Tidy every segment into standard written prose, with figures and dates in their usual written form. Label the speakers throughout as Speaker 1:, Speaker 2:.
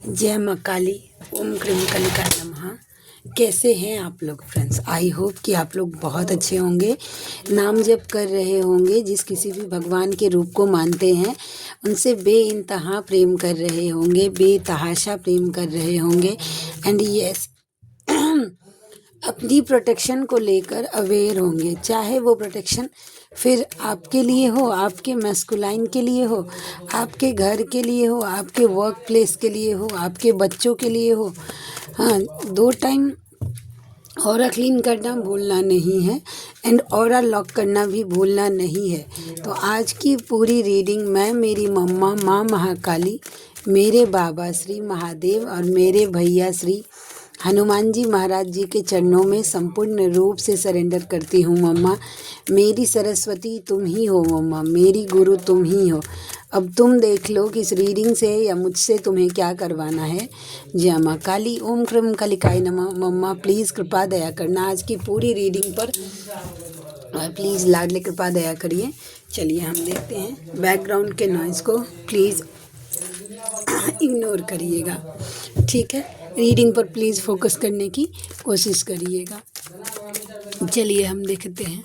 Speaker 1: जय माँ काली। ओम क्रीम कलिकाय नमः। कैसे हैं आप लोग फ्रेंड्स? आई होप कि आप लोग बहुत अच्छे होंगे, नाम जप कर रहे होंगे, जिस किसी भी भगवान के रूप को मानते हैं उनसे बेइंतहा प्रेम कर रहे होंगे, बेतहाशा प्रेम कर रहे होंगे। एंड यस, अपनी प्रोटेक्शन को लेकर अवेयर होंगे, चाहे वो प्रोटेक्शन फिर आपके लिए हो, आपके मैस्कुलाइन के लिए हो, आपके घर के लिए हो, आपके वर्क प्लेस के लिए हो, आपके बच्चों के लिए हो। हाँ, 2 टाइम ऑरा क्लीन करना भूलना नहीं है एंड ऑरा लॉक करना भी भूलना नहीं है। तो आज की पूरी रीडिंग मैं, मेरी मम्मा माँ महाकाली, मेरे बाबा श्री महादेव और मेरे भैया श्री हनुमान जी महाराज जी के चरणों में संपूर्ण रूप से सरेंडर करती हूँ। मम्मा मेरी सरस्वती तुम ही हो, मम्मा मेरी गुरु तुम ही हो। अब तुम देख लो कि इस रीडिंग से या मुझसे तुम्हें क्या करवाना है। जय माँ काली। ओम क्रम कलिकाय नमः। मम्मा प्लीज़ कृपा दया करना आज की पूरी रीडिंग पर, प्लीज़ लाडली कृपा दया करिए। चलिए हम देखते हैं। बैकग्राउंड के नॉइज़ को प्लीज़ इग्नोर करिएगा, ठीक है। रीडिंग पर प्लीज़ फोकस करने की कोशिश करिएगा। चलिए हम देखते हैं।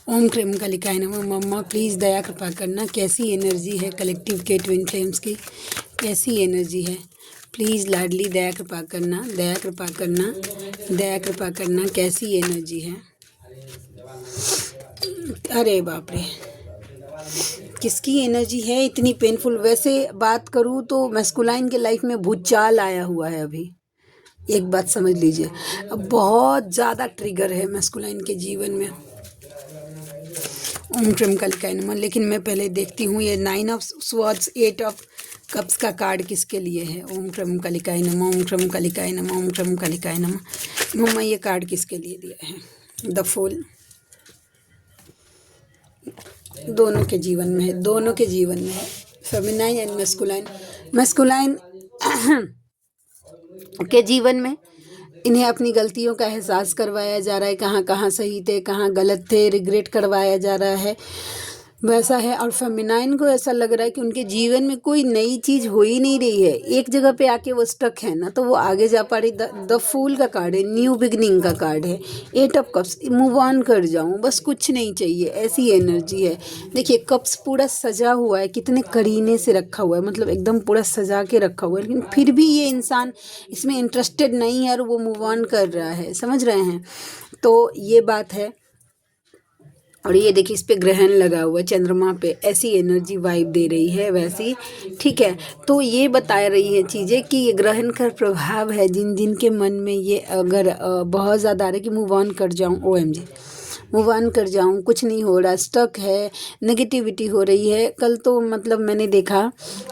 Speaker 1: ओम क्रीम कलिकाय नमः। मम्मा प्लीज़ दया कृपा करना, कैसी एनर्जी है कलेक्टिव के ट्विन फ्लेम्स की, कैसी एनर्जी है। प्लीज़ लाडली दया कृपा करना, दया कृपा करना, दया कृपा करना, कैसी एनर्जी है। अरे बाप रे, किसकी एनर्जी है इतनी पेनफुल। वैसे बात करूँ तो मैस्कुलाइन के लाइफ में भूचाल आया हुआ है अभी। एक बात समझ लीजिए, अब बहुत ज़्यादा ट्रिगर है मैस्कुलाइन के जीवन में। ओम क्रीम कलिकाय नमः। लेकिन मैं पहले देखती हूँ ये 9 ऑफ स्वॉर्ड्स 8 ऑफ कप्स का कार्ड किसके लिए है। ओम क्रीम कलिकाय नमः, ओम क्रीम कलिकाय नमः, ओम क्रीम कलिकाय नमः। मम्मा ये कार्ड किसके लिए दिया है। The fool. दोनों के जीवन में है, दोनों के जीवन में है, फेमिनाइन एंड मैस्कुलाइन। मैस्कुलाइन के जीवन में इन्हें अपनी गलतियों का एहसास करवाया जा रहा है, कहाँ कहाँ सही थे कहाँ गलत थे, रिग्रेट करवाया जा रहा है, वैसा है। और फेमिनाइन को ऐसा लग रहा है कि उनके जीवन में कोई नई चीज़ हो ही नहीं रही है, एक जगह पे आके वो स्टक है ना, तो वो आगे जा पा रही। द फूल का कार्ड है, न्यू बिगनिंग का कार्ड है, 8 ऑफ कप्स, मूव ऑन कर जाऊँ, बस कुछ नहीं चाहिए, ऐसी एनर्जी है। देखिए कप्स पूरा सजा हुआ है, कितने करीने से रखा हुआ है, मतलब एकदम पूरा सजा के रखा हुआ है, लेकिन फिर भी ये इंसान इसमें इंटरेस्टेड नहीं है और वो मूव ऑन कर रहा है, समझ रहे हैं। तो ये बात है। और ये देखिए इस पे ग्रहण लगा हुआ चंद्रमा पे, ऐसी एनर्जी वाइब दे रही है वैसी, ठीक है। तो ये बता रही है चीज़ें कि ये ग्रहण का प्रभाव है जिन जिन के मन में ये अगर बहुत ज़्यादा आ रहा है कि मूव ऑन कर जाऊँ, OMG मूव ऑन कर जाऊँ, कुछ नहीं हो रहा, स्टक है, नेगेटिविटी हो रही है। कल तो मतलब मैंने देखा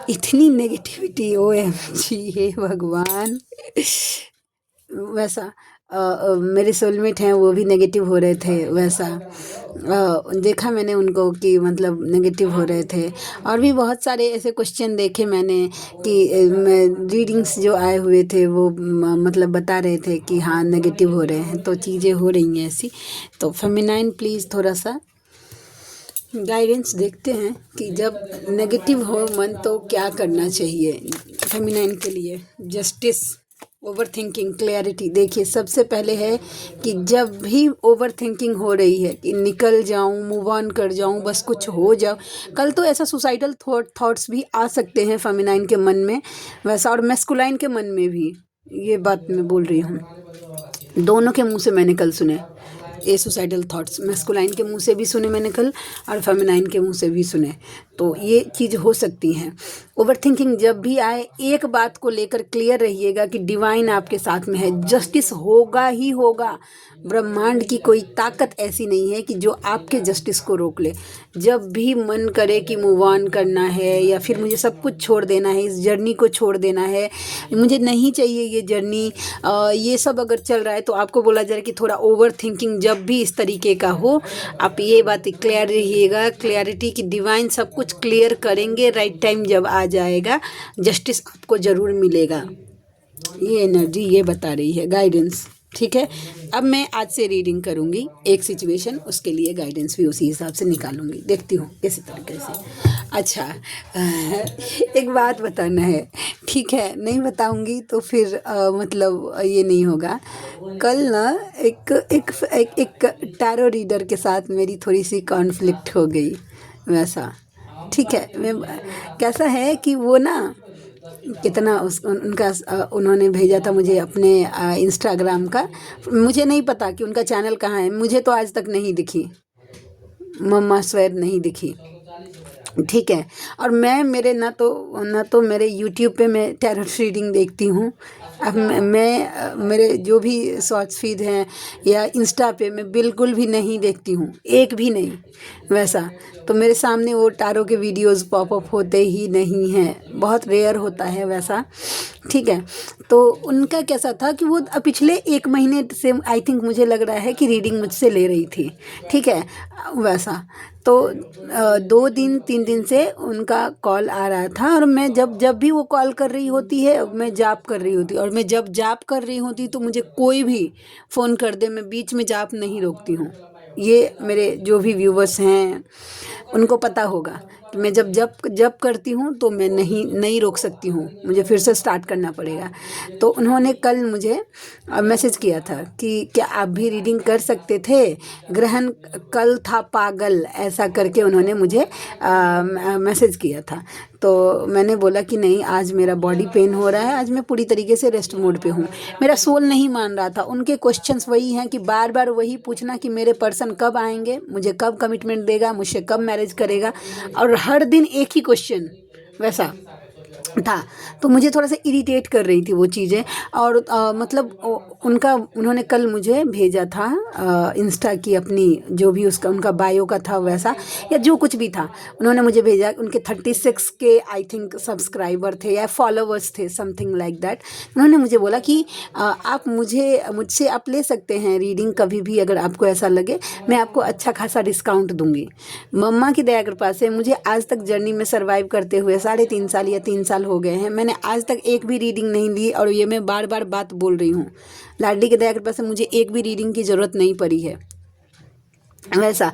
Speaker 1: इतनी नेगेटिविटी, OMG हे भगवान। वैसा मेरे सोलमेट हैं वो भी नेगेटिव हो रहे थे, वैसा देखा मैंने उनको कि मतलब नेगेटिव हो रहे थे। और भी बहुत सारे ऐसे क्वेश्चन देखे मैंने कि रीडिंग्स जो आए हुए थे वो मतलब बता रहे थे कि हाँ नेगेटिव हो रहे हैं, तो चीज़ें हो रही हैं ऐसी। तो फेमिनाइन प्लीज़ थोड़ा सा गाइडेंस देखते हैं कि जब नेगेटिव हो मन तो क्या करना चाहिए फेमिनाइन के लिए। Justice, over thinking, clarity. देखिए सबसे पहले है कि जब भी ओवर थिंकिंग हो रही है कि निकल जाऊं, मूव ऑन कर जाऊं, बस कुछ हो जाओ, कल तो ऐसा सुसाइडल थॉट्स भी आ सकते हैं फेमिनाइन के मन में, वैसा और मैस्कुलाइन के मन में भी। ये बात मैं बोल रही हूँ, दोनों के मुंह से मैंने कल सुने ये सुसाइडल थॉट्स। मैस्कुलाइन के मुंह से भी सुने मैंने कल और फेमिनाइन के मुंह से भी सुने। तो ये चीज़ हो सकती है। ओवर थिंकिंग जब भी आए, एक बात को लेकर क्लियर रहिएगा कि डिवाइन आपके साथ में है, जस्टिस होगा ही होगा। ब्रह्मांड की कोई ताकत ऐसी नहीं है कि जो आपके जस्टिस को रोक ले। जब भी मन करे कि मूव ऑन करना है या फिर मुझे सब कुछ छोड़ देना है, इस जर्नी को छोड़ देना है, मुझे नहीं चाहिए ये जर्नी, ये सब अगर चल रहा है, तो आपको बोला जा रहा है कि थोड़ा ओवर थिंकिंग जब भी इस तरीके का हो, आप ये बात क्लियर रहिएगा, क्लैरिटी की डिवाइन सब कुछ क्लियर करेंगे। राइट टाइम जब आ जाएगा जस्टिस आपको ज़रूर मिलेगा। ये एनर्जी ये बता रही है, गाइडेंस, ठीक है। अब मैं आज से रीडिंग करूँगी एक सिचुएशन, उसके लिए गाइडेंस भी उसी हिसाब से निकालूंगी, देखती हूँ इसी तरीके से। अच्छा एक बात बताना है, ठीक है, नहीं बताऊंगी तो फिर मतलब ये नहीं होगा। कल ना एक एक एक, एक टैरो रीडर के साथ मेरी थोड़ी सी कॉन्फ्लिक्ट हो गई वैसा, ठीक है। मैं कैसा है कि वो ना कितना उनका उन्होंने भेजा था मुझे अपने इंस्टाग्राम का। मुझे नहीं पता कि उनका चैनल कहाँ है, मुझे तो आज तक नहीं दिखी, मम्मा स्वेर नहीं दिखी, ठीक है। और मैं मेरे ना तो मेरे यूट्यूब पे मैं टैरो रीडिंग देखती हूँ। अब मैं मेरे जो भी शॉर्ट्स फीड हैं या इंस्टा पे मैं बिल्कुल भी नहीं देखती हूँ, एक भी नहीं वैसा। तो मेरे सामने वो टैरो के वीडियोस पॉपअप होते ही नहीं हैं, बहुत रेयर होता है वैसा, ठीक है। तो उनका कैसा था कि वो पिछले 1 महीने से आई थिंक मुझे लग रहा है कि रीडिंग मुझसे ले रही थी, ठीक है वैसा। तो 2 दिन 3 दिन से उनका कॉल आ रहा था, और मैं जब जब भी वो कॉल कर रही होती है मैं जाप कर रही होती, और मैं जब जाप कर रही होती तो मुझे कोई भी फ़ोन कर दे, मैं बीच में जाप नहीं रोकती हूँ। ये मेरे जो भी व्यूवर्स हैं उनको पता होगा कि मैं जब जब जब करती हूँ तो मैं नहीं नहीं रोक सकती हूँ, मुझे फिर से स्टार्ट करना पड़ेगा। तो उन्होंने कल मुझे मैसेज किया था कि क्या आप भी रीडिंग कर सकते थे, ग्रहण कल था पागल, ऐसा करके उन्होंने मुझे मैसेज किया था। तो मैंने बोला कि नहीं, आज मेरा बॉडी पेन हो रहा है, आज मैं पूरी तरीके से रेस्ट मोड पे हूँ। मेरा सोल नहीं मान रहा था, उनके क्वेश्चंस वही हैं कि बार बार वही पूछना कि मेरे पर्सन कब आएंगे, मुझे कब कमिटमेंट देगा, मुझसे कब मैरिज करेगा, और हर दिन एक ही क्वेश्चन वैसा था। तो मुझे थोड़ा सा इरिटेट कर रही थी वो चीज़ें। और मतलब उनका उन्होंने कल मुझे भेजा था इंस्टा की अपनी जो भी उसका उनका बायो का था वैसा, या जो कुछ भी था उन्होंने मुझे भेजा। उनके 36 के आई थिंक सब्सक्राइबर थे या फॉलोवर्स थे, समथिंग लाइक दैट। उन्होंने मुझे बोला कि आप मुझसे आप ले सकते हैं रीडिंग कभी भी, अगर आपको ऐसा लगे मैं आपको अच्छा खासा डिस्काउंट दूंगी। मम्मा की दया कृपा से मुझे आज तक जर्नी में सर्वाइव करते हुए 3.5 साल या 3 साल हो गए हैं, मैंने आज तक एक भी रीडिंग नहीं ली, और ये मैं बार बार बात बोल रही हूँ। लाडली की दया कृपा से मुझे एक भी रीडिंग की ज़रूरत नहीं पड़ी है वैसा।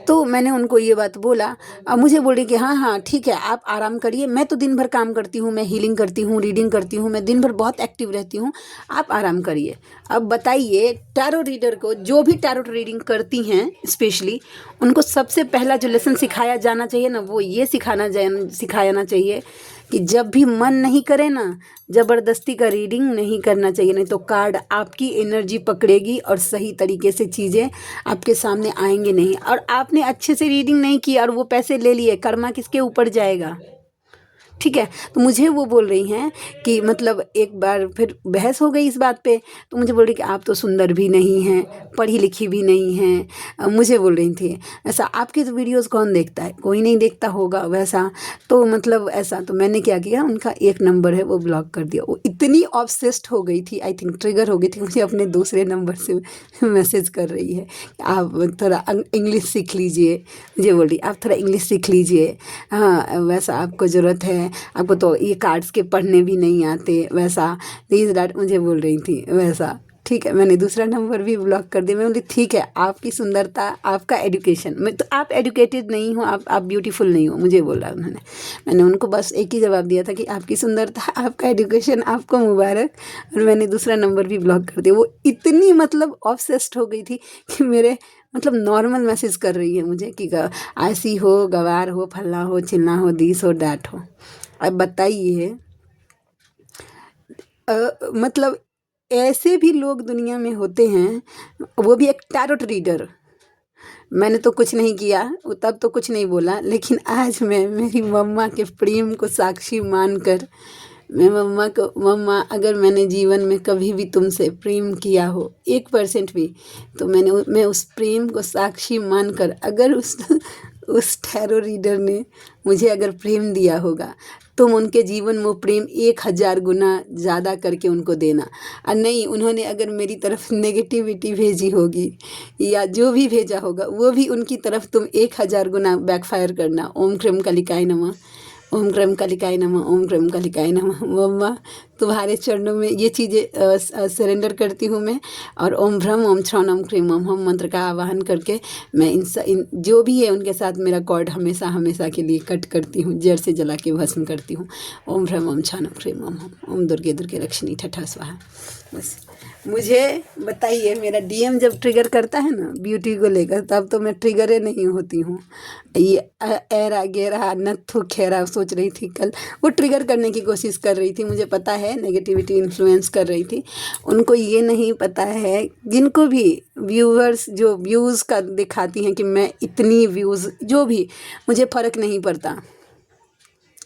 Speaker 1: तो मैंने उनको ये बात बोला। अब मुझे बोले कि हाँ हाँ ठीक है, आप आराम करिए, मैं तो दिन भर काम करती हूँ, मैं हीलिंग करती हूँ, रीडिंग करती हूँ, मैं दिन भर बहुत एक्टिव रहती हूँ, आप आराम करिए। अब बताइए, टैरो रीडर को, जो भी टैरो रीडिंग करती हैं स्पेशली, उनको सबसे पहला जो लेसन सिखाया जाना चाहिए ना, वो ये सिखाना चाहिए कि जब भी मन नहीं करे ना, ज़बरदस्ती का रीडिंग नहीं करना चाहिए, नहीं तो कार्ड आपकी एनर्जी पकड़ेगी और सही तरीके से चीज़ें आपके सामने आएंगे नहीं। और आपने अच्छे से रीडिंग नहीं की और वो पैसे ले लिए, कर्मा किसके ऊपर जाएगा, ठीक है। तो मुझे वो बोल रही हैं कि मतलब एक बार फिर बहस हो गई इस बात पे। तो मुझे बोल रही कि आप तो सुंदर भी नहीं हैं, पढ़ी लिखी भी नहीं हैं, मुझे बोल रही थी ऐसा। आपके तो वीडियोस कौन देखता है, कोई नहीं देखता होगा वैसा। तो मतलब ऐसा, तो मैंने क्या किया, उनका एक नंबर है वो ब्लॉक कर दिया। वो इतनी ऑब्सेस्ड हो गई थी, आई थिंक ट्रिगर हो गई थी, मुझे अपने दूसरे नंबर से मैसेज कर रही है, आप थोड़ा इंग्लिश सीख लीजिए। मुझे बोल रही आप थोड़ा इंग्लिश सीख लीजिए, हाँ वैसा आपको ज़रूरत है, आपको तो ये कार्ड्स के पढ़ने भी नहीं आते वैसा, दिस दैट मुझे बोल रही थी वैसा, ठीक है। मैंने दूसरा नंबर भी ब्लॉक कर दिया। मैं बोली ठीक है, आपकी सुंदरता, आपका एजुकेशन, मैं तो, आप एजुकेटेड नहीं हो, आप ब्यूटीफुल नहीं हो, मुझे बोला उन्होंने। मैंने उनको बस एक ही जवाब दिया था कि आपकी सुंदरता, आपका एजुकेशन, आपको मुबारक। और मैंने दूसरा नंबर भी ब्लॉक कर दिया। वो इतनी मतलब ऑब्सेस्ड हो गई थी कि मेरे मतलब नॉर्मल मैसेज कर रही है मुझे कि ऐसी हो, गवार हो, फलना हो, चिलना हो, दिस हो, डैट हो। अब बताइए, मतलब ऐसे भी लोग दुनिया में होते हैं, वो भी एक टैरोट रीडर। मैंने तो कुछ नहीं किया, तब तो कुछ नहीं बोला, लेकिन आज मैं मेरी मम्मा के प्रेम को साक्षी मानकर, मैं मम्मा को, मम्मा अगर मैंने जीवन में कभी भी तुमसे प्रेम किया हो 1% भी, तो मैं उस प्रेम को साक्षी मानकर, अगर उस टैरो रीडर ने मुझे अगर प्रेम दिया होगा, तुम उनके जीवन में प्रेम 1000 गुना ज़्यादा करके उनको देना। और नहीं, उन्होंने अगर मेरी तरफ नेगेटिविटी भेजी होगी या जो भी भेजा होगा, वो भी उनकी तरफ तुम 1000 गुना बैकफायर करना। ओम क्रीम कालिकाय नमः, ओम क्रम कालिकाय नमः, ओम क्रम कालिकाय नमः। मम्मा तुम्हारे चरणों में ये चीज़ें सरेंडर करती हूँ मैं। और ओम भ्रम ओम क्षण ओम क्रीम ओम हम मंत्र का आवाहन करके मैं इन जो भी है उनके साथ मेरा कॉर्ड हमेशा हमेशा के लिए कट करती हूँ, जड़ से जला के भस्म करती हूँ। ओम भ्रम ओम क्षण ओम क्रीम ओम ओम दुर्गे दुर्गे लक्ष्मी ठठा स्वाहा। बस मुझे बताइए, मेरा डीएम जब ट्रिगर करता है ना ब्यूटी को लेकर, तब तो मैं ट्रिगरे नहीं होती हूँ। ये एरा गेरा नत्थु खेरा सोच रही थी कल, वो ट्रिगर करने की कोशिश कर रही थी। मुझे पता है नेगेटिविटी इन्फ्लुएंस कर रही थी। उनको ये नहीं पता है, जिनको भी व्यूअर्स जो व्यूज़ का दिखाती हैं कि मैं इतनी व्यूज़, जो भी मुझे फ़र्क नहीं पड़ता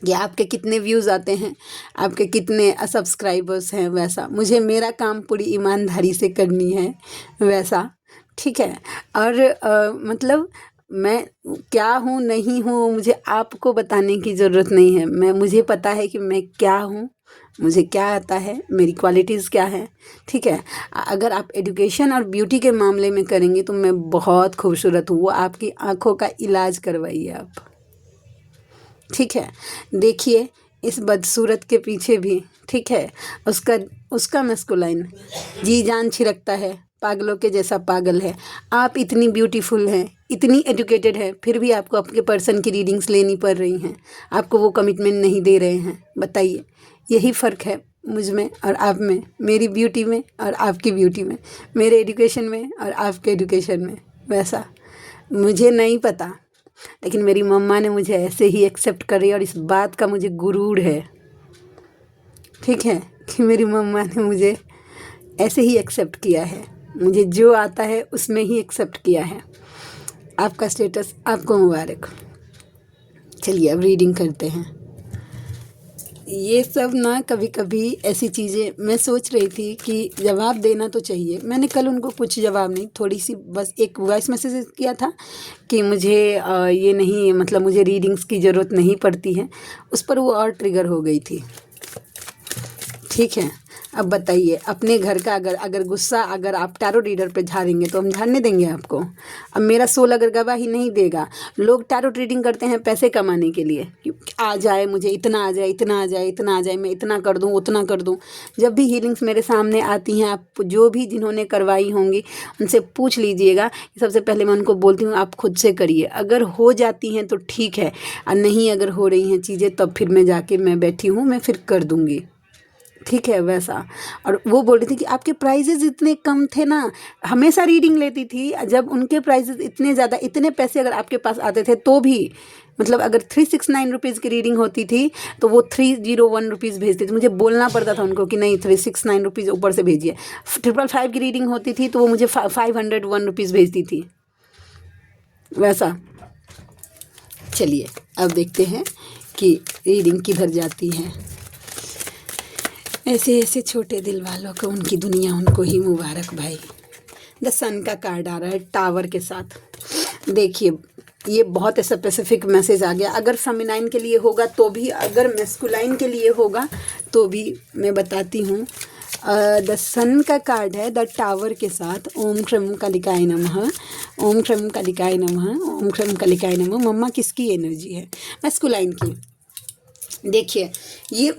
Speaker 1: कि आपके कितने व्यूज़ आते हैं, आपके कितने सब्सक्राइबर्स हैं, वैसा मुझे मेरा काम पूरी ईमानदारी से करनी है, वैसा ठीक है। और मतलब मैं क्या हूँ नहीं हूँ मुझे आपको बताने की ज़रूरत नहीं है। मुझे पता है कि मैं क्या हूँ, मुझे क्या आता है, मेरी क्वालिटीज़ क्या है, ठीक है। अगर आप एजुकेशन और ब्यूटी के मामले में करेंगे तो मैं बहुत खूबसूरत हूँ। वो आपकी आँखों का इलाज करवाइए आप, ठीक है। देखिए इस बदसूरत के पीछे भी, ठीक है, उसका मस्कुलाइन जी जान छिड़कता है, पागलों के जैसा पागल है। आप इतनी ब्यूटीफुल हैं, इतनी एजुकेटेड हैं, फिर भी आपको आपके पर्सन की रीडिंग्स लेनी पड़ रही हैं, आपको वो कमिटमेंट नहीं दे रहे हैं। बताइए, यही फ़र्क है मुझ में और आप में, मेरी ब्यूटी में और आपकी ब्यूटी में, मेरे एजुकेशन में और आपके एजुकेशन में। वैसा मुझे नहीं पता, लेकिन मेरी मम्मा ने मुझे ऐसे ही एक्सेप्ट करी और इस बात का मुझे गुरूर है, ठीक है, कि मेरी मम्मा ने मुझे ऐसे ही एक्सेप्ट किया है। मुझे जो आता है उसमें ही एक्सेप्ट किया है। आपका स्टेटस आपको मुबारक। चलिए अब रीडिंग करते हैं। ये सब ना कभी कभी ऐसी चीज़ें मैं सोच रही थी कि जवाब देना तो चाहिए। मैंने कल उनको कुछ जवाब नहीं, थोड़ी सी बस एक वॉइस मैसेज किया था कि मुझे ये नहीं, मतलब मुझे रीडिंग्स की ज़रूरत नहीं पड़ती है। उस पर वो और ट्रिगर हो गई थी, ठीक है। अब बताइए, अपने घर का अगर गुस्सा अगर आप टैरो रीडर पे झाड़ेंगे तो हम झाड़ने देंगे आपको? अब मेरा सोल अगर गवाही नहीं देगा, लोग टैरो रीडिंग करते हैं पैसे कमाने के लिए, कि आ जाए मुझे इतना आ जाए, इतना आ जाए, इतना आ जाए, मैं इतना कर दूँ उतना कर दूँ। जब भी हीलिंग्स मेरे सामने आती हैं, आप जो भी जिन्होंने करवाई होंगी उनसे पूछ लीजिएगा। सबसे पहले मैं उनको बोलती हूँ आप खुद से करिए, अगर हो जाती हैं तो ठीक है, और नहीं अगर हो रही हैं चीज़ें तब फिर मैं जाके मैं बैठी हूँ, मैं फिर कर दूँगी, ठीक है, वैसा। और वो बोल रही थी कि आपके प्राइजेज़ इतने कम थे ना, हमेशा रीडिंग लेती थी, जब उनके प्राइजेज़ इतने ज़्यादा, इतने पैसे अगर आपके पास आते थे तो भी, मतलब अगर 369 रुपीज़ की रीडिंग होती थी तो वो 301 रुपीज़ भेजते थे। मुझे बोलना पड़ता था उनको कि नहीं 369 रुपीज़ ऊपर से भेजिए। 555 की रीडिंग होती थी तो वो मुझे 501 रुपीज़ भेजती थी, वैसा। चलिए अब देखते हैं कि रीडिंग किधर जाती है। ऐसे ऐसे छोटे दिल वालों को उनकी दुनिया, उनको ही मुबारक भाई। द सन का कार्ड आ रहा है टावर के साथ। देखिए ये बहुत स्पेसिफिक मैसेज आ गया। अगर फेमिनाइन के लिए होगा तो भी, अगर मैस्कुलाइन के लिए होगा तो भी मैं बताती हूँ। द सन का कार्ड है द टावर के साथ। ओम क्रम कालिकाय नमः, ओम क्रम कालिकाय नमः, ओम क्रम कालिकाय नमः। मम्मा किसकी एनर्जी है? मैस्कुलाइन की। देखिए ये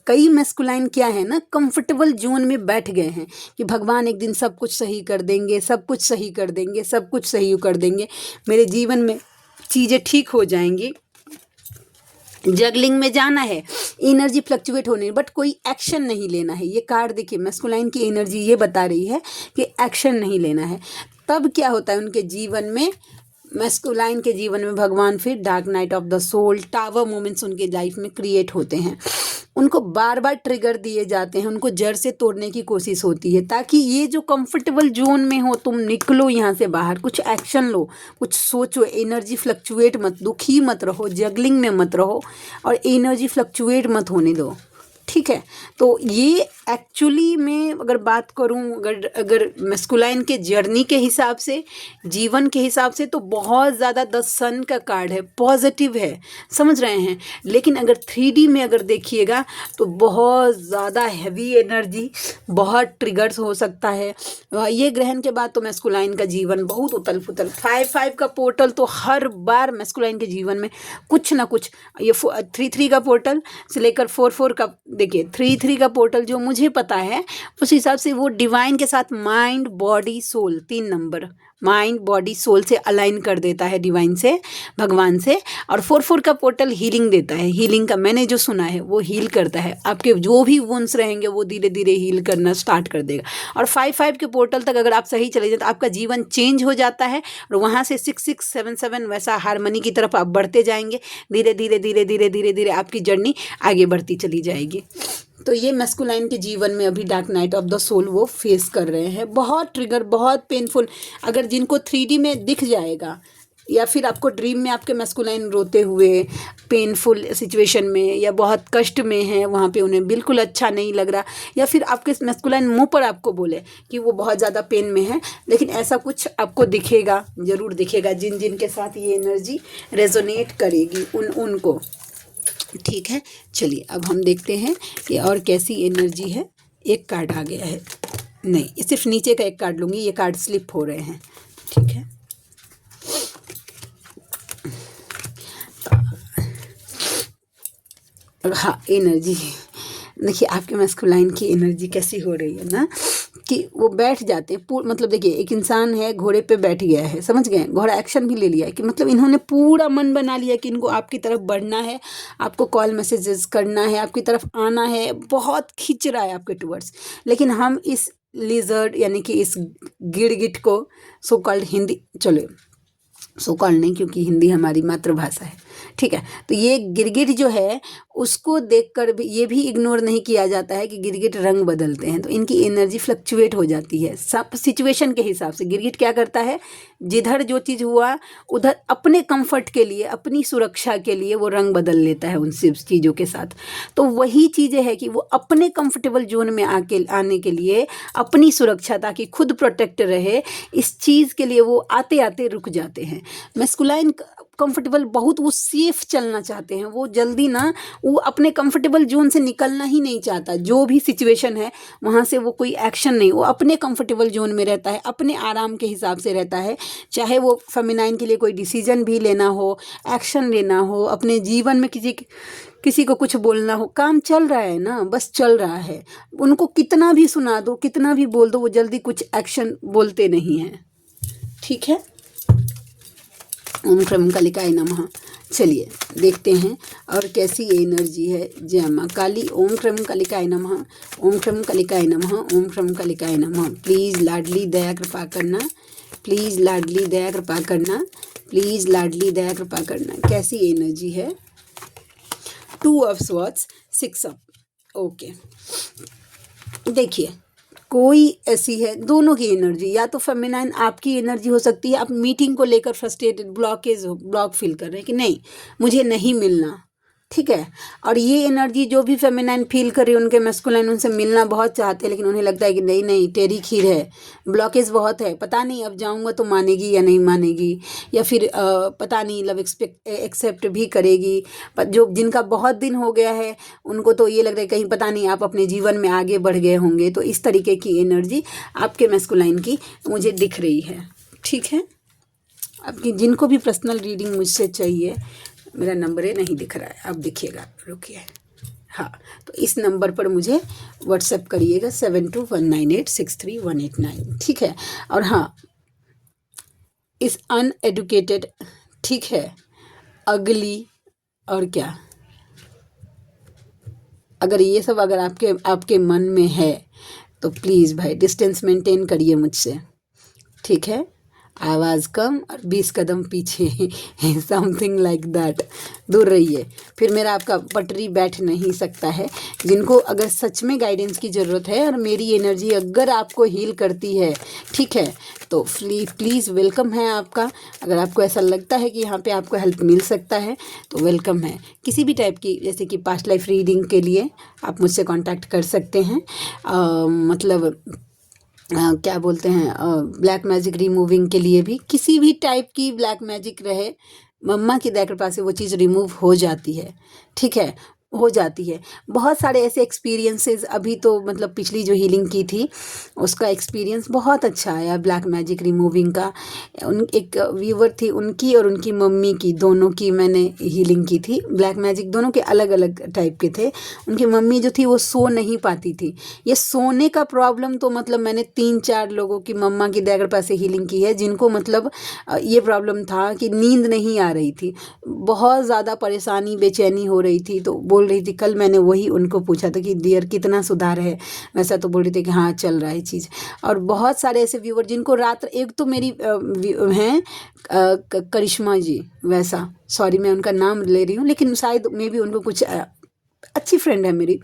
Speaker 1: कई मैस्कुलाइन क्या है ना, कंफर्टेबल जोन में बैठ गए हैं कि भगवान एक दिन सब कुछ सही कर देंगे, सब कुछ सही कर देंगे, सब कुछ सही कर देंगे, मेरे जीवन में चीज़ें ठीक हो जाएंगी। जगलिंग में जाना है, एनर्जी फ्लक्चुएट होने, बट कोई एक्शन नहीं लेना है। ये कार्ड देखिए, मैस्कुलाइन की एनर्जी ये बता रही है कि एक्शन नहीं लेना है। तब क्या होता है उनके जीवन में, मैस्कुलाइन के जीवन में भगवान फिर dark night of the soul, tower moments उनके लाइफ में क्रिएट होते हैं। उनको बार बार ट्रिगर दिए जाते हैं, उनको जड़ से तोड़ने की कोशिश होती है, ताकि ये जो कंफर्टेबल जोन में हो तुम निकलो यहाँ से बाहर, कुछ एक्शन लो, कुछ सोचो, एनर्जी फ्लक्चुएट मत, दुखी मत रहो, जगलिंग में मत रहो और एनर्जी फ्लक्चुएट मत होने दो, ठीक है। तो ये एक्चुअली में अगर बात करूं, अगर अगर मैस्कुलाइन के जर्नी के हिसाब से, जीवन के हिसाब से, तो बहुत ज़्यादा द सन का कार्ड है, पॉजिटिव है, समझ रहे हैं। लेकिन अगर 3D में अगर देखिएगा तो बहुत ज़्यादा हैवी एनर्जी, बहुत ट्रिगर्स हो सकता है। ये ग्रहण के बाद तो मैस्कुलाइन का जीवन बहुत उथल पुथल। 5-5 का पोर्टल तो हर बार मैस्कुलाइन के जीवन में कुछ ना कुछ, ये 3-3 का पोर्टल से लेकर 4-4 का, देखिए 3-3 का पोर्टल जो मुझे पता है उस हिसाब से वो डिवाइन के साथ mind body soul, 3 number mind body soul से अलाइन कर देता है, डिवाइन से, भगवान से। और 4-4 का पोर्टल हीलिंग देता है, हीलिंग का मैंने जो सुना है वो हील करता है, आपके जो भी वुंड्स रहेंगे वो धीरे धीरे हील करना स्टार्ट कर देगा। और 5-5 के पोर्टल तक अगर आप सही चले जाए तो आपका जीवन चेंज हो जाता है, और वहाँ से 6-6-7-7 वैसा हारमोनी की तरफ आप बढ़ते जाएंगे। धीरे धीरे धीरे धीरे धीरे धीरे आपकी जर्नी आगे बढ़ती चली जाएगी। तो ये मैस्कुलाइन के जीवन में अभी dark night of the soul वो फेस कर रहे हैं, बहुत ट्रिगर, बहुत पेनफुल। अगर जिनको 3D में दिख जाएगा, या फिर आपको ड्रीम में आपके मैस्कुलाइन रोते हुए पेनफुल सिचुएशन में या बहुत कष्ट में है, वहाँ पे उन्हें बिल्कुल अच्छा नहीं लग रहा, या फिर आपके मैस्कुलाइन मुंह पर आपको बोले कि वो बहुत ज़्यादा पेन में है, लेकिन ऐसा कुछ आपको दिखेगा, ज़रूर दिखेगा। जिन जिन के साथ ये एनर्जी रेजोनेट करेगी उनको, ठीक है। चलिए अब हम देखते हैं कि और कैसी एनर्जी है। एक कार्ड आ गया है, नहीं सिर्फ नीचे का एक कार्ड लूँगी, ये कार्ड स्लिप हो रहे हैं, ठीक है। हाँ, एनर्जी देखिए, आपके मैस्कुलाइन की एनर्जी कैसी हो रही है ना, कि वो बैठ जाते हैं मतलब देखिए, एक इंसान है घोड़े पे बैठ गया है, समझ गए, घोड़ा एक्शन भी ले लिया है, कि मतलब इन्होंने पूरा मन बना लिया कि इनको आपकी तरफ बढ़ना है, आपको कॉल मैसेजेस करना है, आपकी तरफ आना है, बहुत खींच रहा है आपके टुवर्ड्स। लेकिन हम इस लिजर्ड यानी कि इस गिरगिट को, सो कॉल्ड हिंदी, चलो सो कॉल्ड नहीं क्योंकि हिंदी हमारी मातृभाषा है, ठीक है। तो ये गिरगिट जो है उसको देखकर भी ये भी इग्नोर नहीं किया जाता है कि गिरगिट रंग बदलते हैं, तो इनकी एनर्जी फ्लक्चुएट हो जाती है सब सिचुएशन के हिसाब से। गिरगिट क्या करता है, जिधर जो चीज़ हुआ उधर अपने कंफर्ट के लिए, अपनी सुरक्षा के लिए वो रंग बदल लेता है उन सब चीज़ों के साथ। तो वही चीज़ें है कि वो अपने कंफर्टेबल जोन में आने के लिए, अपनी सुरक्षा, ताकि खुद प्रोटेक्ट रहे, इस चीज़ के लिए वो आते आते रुक जाते हैं। मैस्कुलाइन कंफर्टेबल, बहुत वो सेफ चलना चाहते हैं, वो जल्दी ना, वो अपने कंफर्टेबल जोन से निकलना ही नहीं चाहता। जो भी सिचुएशन है वहाँ से वो कोई एक्शन नहीं, वो अपने कंफर्टेबल जोन में रहता है, अपने आराम के हिसाब से रहता है। चाहे वो फेमिनाइन के लिए कोई डिसीजन भी लेना हो, एक्शन लेना हो, अपने जीवन में किसी को कुछ बोलना हो, काम चल रहा है ना, बस चल रहा है। उनको कितना भी सुना दो, कितना भी बोल दो, वो जल्दी कुछ एक्शन बोलते नहीं हैं, ठीक है। ओम क्रम कालिकाय नमः। चलिए देखते हैं और कैसी एनर्जी है। जय मां काली। ओम क्रम कालिकाय नमः, ओम क्रम कालिकाय नमः, ओम क्रम कालिकाय नमः। प्लीज़ लाडली दया कृपा करना, प्लीज़ लाडली दया कृपा करना, प्लीज़ लाडली दया कृपा करना। कैसी एनर्जी है, 2 ऑफ स्वॉर्ड्स, 6 ऑफ, ओके। देखिए कोई ऐसी है, दोनों की एनर्जी, या तो फेमिनाइन आपकी एनर्जी हो सकती है, आप मीटिंग को लेकर फ्रस्ट्रेटेड, ब्लॉक फील कर रहे हैं कि नहीं मुझे नहीं मिलना, ठीक है। और ये एनर्जी जो भी फेमिनाइन फील कर रही है, उनके मैस्कुलाइन उनसे मिलना बहुत चाहते हैं, लेकिन उन्हें लगता है कि नहीं नहीं टेढ़ी खीर है, ब्लॉकेज बहुत है, पता नहीं अब जाऊंगा तो मानेगी या नहीं मानेगी, या फिर पता नहीं लव एक्सेप्ट भी करेगी। पर जो जिनका बहुत दिन हो गया है उनको तो ये लग रहा है कहीं पता नहीं आप अपने जीवन में आगे बढ़ गए होंगे। तो इस तरीके की एनर्जी आपके मैस्कुलाइन की मुझे दिख रही है, ठीक है। आपकी जिनको भी पर्सनल रीडिंग मुझसे चाहिए, मेरा नंबर है नहीं दिख रहा है, अब दिखिएगा, रुकिए, हाँ। तो इस नंबर पर मुझे व्हाट्सएप करिएगा 7219863189, ठीक है। और हाँ, इस अनएडुकेटेड, ठीक है, अगली और क्या, अगर ये सब अगर आपके मन में है तो प्लीज़ भाई डिस्टेंस मेंटेन करिए मुझसे, ठीक है। आवाज़ कम और 20 कदम पीछे, समथिंग लाइक दैट, दूर रहिए, फिर मेरा आपका पटरी बैठ नहीं सकता है। जिनको अगर सच में गाइडेंस की ज़रूरत है और मेरी एनर्जी अगर आपको हील करती है, ठीक है, तो प्लीज़ वेलकम है आपका। अगर आपको ऐसा लगता है कि यहाँ पे आपको हेल्प मिल सकता है तो वेलकम है। किसी भी टाइप की, जैसे कि पास्ट लाइफ रीडिंग के लिए आप मुझसे कांटेक्ट कर सकते हैं। मतलब क्या बोलते हैं, ब्लैक मैजिक रिमूविंग के लिए भी, किसी भी टाइप की ब्लैक मैजिक रहे, मम्मा की दया कृपा से वो चीज़ रिमूव हो जाती है, ठीक है, हो जाती है। बहुत सारे ऐसे एक्सपीरियंसेस, अभी तो मतलब पिछली जो हीलिंग की थी उसका एक्सपीरियंस बहुत अच्छा आया ब्लैक मैजिक रिमूविंग का। एक व्यूवर थी, उनकी और उनकी मम्मी की, दोनों की मैंने हीलिंग की थी। ब्लैक मैजिक दोनों के अलग अलग टाइप के थे। उनकी मम्मी जो थी वो सो नहीं पाती थी। ये सोने का प्रॉब्लम तो मतलब मैंने 3-4 लोगों की मम्मा की दया कृपा से हीलिंग की है, जिनको मतलब ये प्रॉब्लम था कि नींद नहीं आ रही थी, बहुत ज़्यादा परेशानी बेचैनी हो रही थी। तो बोल रही थी, कल मैंने वही उनको पूछा था कि डियर कितना सुधार है, वैसा तो बोल रही थी कि हाँ चल रहा है चीज़। और बहुत सारे ऐसे व्यूवर जिनको रात, एक तो मेरी हैं करिश्मा जी, वैसा, सॉरी मैं उनका नाम ले रही हूँ, लेकिन शायद मे भी उनको कुछ अच्छी फ्रेंड है मेरी,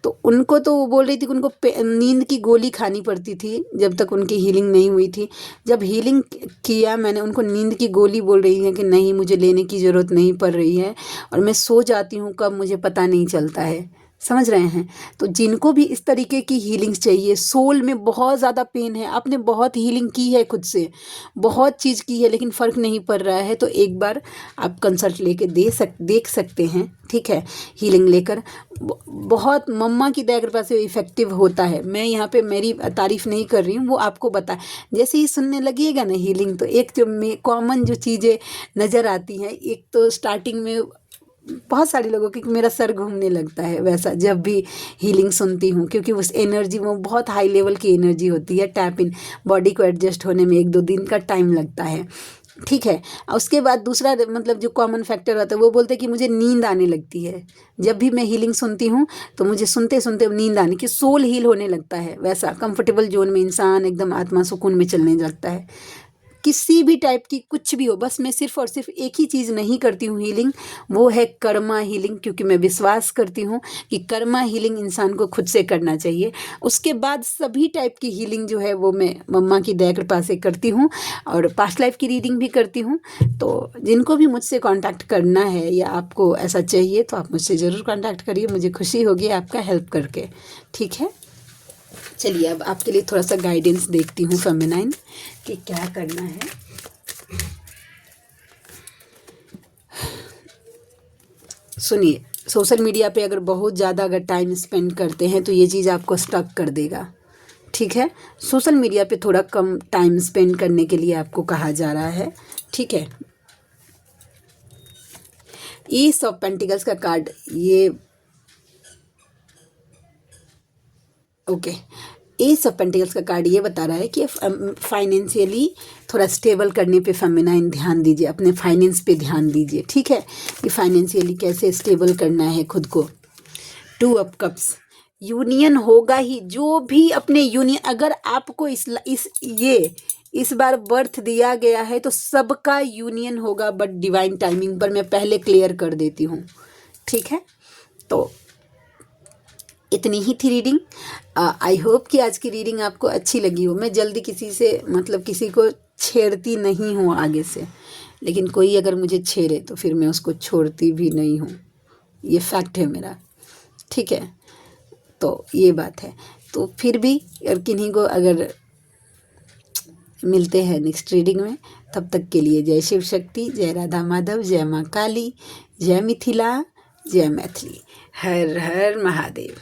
Speaker 1: तो उनको तो वो बोल रही थी कि उनको नींद की गोली खानी पड़ती थी जब तक उनकी हीलिंग नहीं हुई थी। जब हीलिंग किया मैंने, उनको नींद की गोली बोल रही है कि नहीं मुझे लेने की ज़रूरत नहीं पड़ रही है, और मैं सो जाती हूँ कब मुझे पता नहीं चलता है, समझ रहे हैं। तो जिनको भी इस तरीके की हीलिंग्स चाहिए, सोल में बहुत ज़्यादा पेन है, आपने बहुत हीलिंग की है खुद से, बहुत चीज़ की है लेकिन फ़र्क नहीं पड़ रहा है, तो एक बार आप कंसल्ट लेके देख सकते हैं, ठीक है, हीलिंग लेकर। बहुत मम्मा की दया कृपा से इफ़ेक्टिव होता है। मैं यहाँ पे मेरी तारीफ़ नहीं कर रही हूँ, वो आपको बता, जैसे ही सुनने लगिएगा ना हीलिंग, तो एक जो कॉमन जो चीज़ें नज़र आती हैं, एक तो स्टार्टिंग में बहुत सारे लोगों की मेरा सर घूमने लगता है, वैसा जब भी हीलिंग सुनती हूँ, क्योंकि उस एनर्जी में बहुत हाई लेवल की एनर्जी होती है। टैप इन, बॉडी को एडजस्ट होने में 1-2 दिन का टाइम लगता है, ठीक है। उसके बाद दूसरा मतलब जो कॉमन फैक्टर होता है, वो बोलते हैं कि मुझे नींद आने लगती है जब भी मैं हीलिंग सुनती हूँ, तो मुझे सुनते सुनते नींद आने की, सोल हील होने लगता है, वैसा कंफर्टेबल जोन में इंसान एकदम आत्मा सुकून में चलने लगता है। किसी भी टाइप की कुछ भी हो, बस मैं सिर्फ़ और सिर्फ एक ही चीज़ नहीं करती हूँ हीलिंग, वो है कर्मा हीलिंग, क्योंकि मैं विश्वास करती हूँ कि कर्मा हीलिंग इंसान को खुद से करना चाहिए। उसके बाद सभी टाइप की हीलिंग जो है वो मैं मम्मा की दया कृपा से करती हूँ, और पास्ट लाइफ की रीडिंग भी करती हूँ। तो जिनको भी मुझसे कांटेक्ट करना है या आपको ऐसा चाहिए तो आप मुझसे ज़रूर कांटेक्ट करिए, मुझे खुशी होगी आपका हेल्प करके, ठीक है। चलिए अब आपके लिए थोड़ा सा गाइडेंस देखती हूँ फेमिनाइन कि क्या करना है। सुनिए, सोशल मीडिया पे अगर बहुत ज़्यादा अगर टाइम स्पेंड करते हैं तो ये चीज़ आपको स्टक कर देगा, ठीक है। सोशल मीडिया पे थोड़ा कम टाइम स्पेंड करने के लिए आपको कहा जा रहा है, ठीक है। ईस ऑफ पेंटिकल्स का कार्ड, ये ओके, एस ऑफ पेंटिकल्स का कार्ड ये बता रहा है कि फाइनेंशियली थोड़ा स्टेबल करने पे फेमिनाइन ध्यान दीजिए, अपने फाइनेंस पे ध्यान दीजिए, ठीक है, कि फाइनेंशियली कैसे स्टेबल करना है खुद को। 2 ऑफ कप्स, यूनियन होगा ही, जो भी अपने यूनियन, अगर आपको इस बार बर्थ दिया गया है तो सबका यूनियन होगा, बट डिवाइन टाइमिंग पर, मैं पहले क्लियर कर देती हूँ, ठीक है। तो इतनी ही थी रीडिंग। आई होप कि आज की रीडिंग आपको अच्छी लगी हो। मैं जल्दी किसी से मतलब किसी को छेड़ती नहीं हूँ आगे से, लेकिन कोई अगर मुझे छेड़े तो फिर मैं उसको छोड़ती भी नहीं हूँ, ये फैक्ट है मेरा, ठीक है। तो ये बात है। तो फिर भी किन्हीं को अगर मिलते हैं नेक्स्ट रीडिंग में, तब तक के लिए जय शिव शक्ति, जय राधा माधव, जय माँ काली, जय मिथिला, जय मैथिली, हर हर महादेव।